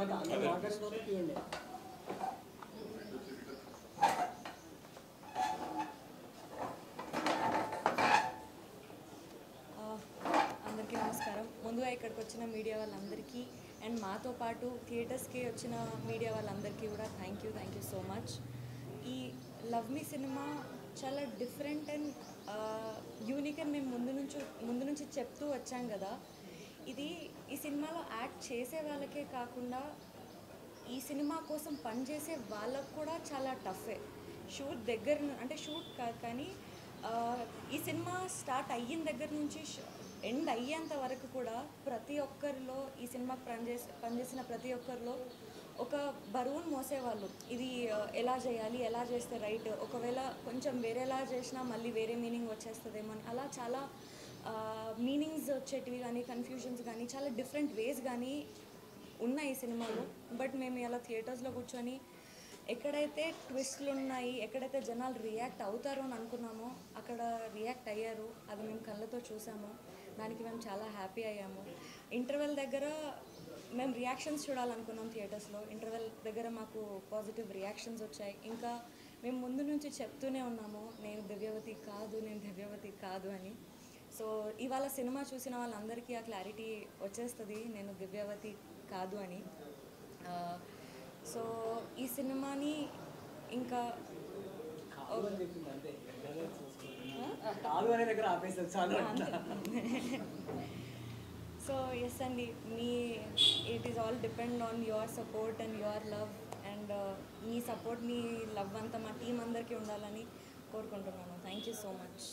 అందరికీ నమస్కారం. ముందుగా ఇక్కడికి వచ్చిన మీడియా వాళ్ళందరికీ అండ్ మాతో పాటు థియేటర్స్కి వచ్చిన మీడియా వాళ్ళందరికీ కూడా థ్యాంక్ యూ సో మచ్. ఈ లవ్ మీ సినిమా చాలా డిఫరెంట్ అండ్ యూనిక్ అని మేము ముందు నుంచి చెప్తూ వచ్చాం కదా. ఈ సినిమాలో యాక్ట్ చేసే వాళ్ళకే కాకుండా ఈ సినిమా కోసం పనిచేసే వాళ్ళకు కూడా చాలా టఫే. షూట్ కాదు కానీ ఈ సినిమా స్టార్ట్ అయిన దగ్గర నుంచి ఎండ్ అయ్యేంత వరకు కూడా ప్రతి ఒక్కరిలో ఈ సినిమాకి పనిచేసిన ప్రతి ఒక్కరిలో ఒక బరువును మోసేవాళ్ళు. ఇది ఎలా చేయాలి, ఎలా చేస్తే రైట్, ఒకవేళ కొంచెం వేరేలా చేసినా మళ్ళీ వేరే మీనింగ్ వచ్చేస్తుందేమో అని అలా చాలా మీనింగ్స్ వచ్చేటివి కానీ కన్ఫ్యూజన్స్ కానీ చాలా డిఫరెంట్ వేస్ కానీ ఉన్నాయి ఈ సినిమాలో. బట్ మేము ఇలా థియేటర్స్లో కూర్చొని ఎక్కడైతే ట్విస్ట్లు ఉన్నాయి, ఎక్కడైతే జనాలు రియాక్ట్ అవుతారో అని అనుకున్నామో అక్కడ రియాక్ట్ అయ్యారు. అది మేము కళ్ళతో చూసాము. దానికి మేము చాలా హ్యాపీ అయ్యాము. ఇంటర్వెల్ దగ్గర మేము రియాక్షన్స్ చూడాలనుకున్నాం థియేటర్స్లో. ఇంటర్వెల్ దగ్గర మాకు పాజిటివ్ రియాక్షన్స్ వచ్చాయి. ఇంకా మేము ముందు నుంచి చెప్తూనే ఉన్నాము నేను దివ్యవతి కాదు అని. సో ఇవాళ సినిమా చూసిన వాళ్ళందరికీ ఆ క్లారిటీ వచ్చేస్తుంది నేను దివ్యవతి కాదు అని. సో ఈ సినిమాని ఇంకా సో ఎస్ అండి, it is all depend on your support and your love and me support me love అంతా మా టీం అందరికీ ఉండాలని కోరుకుంటున్నాను. Thank you so much.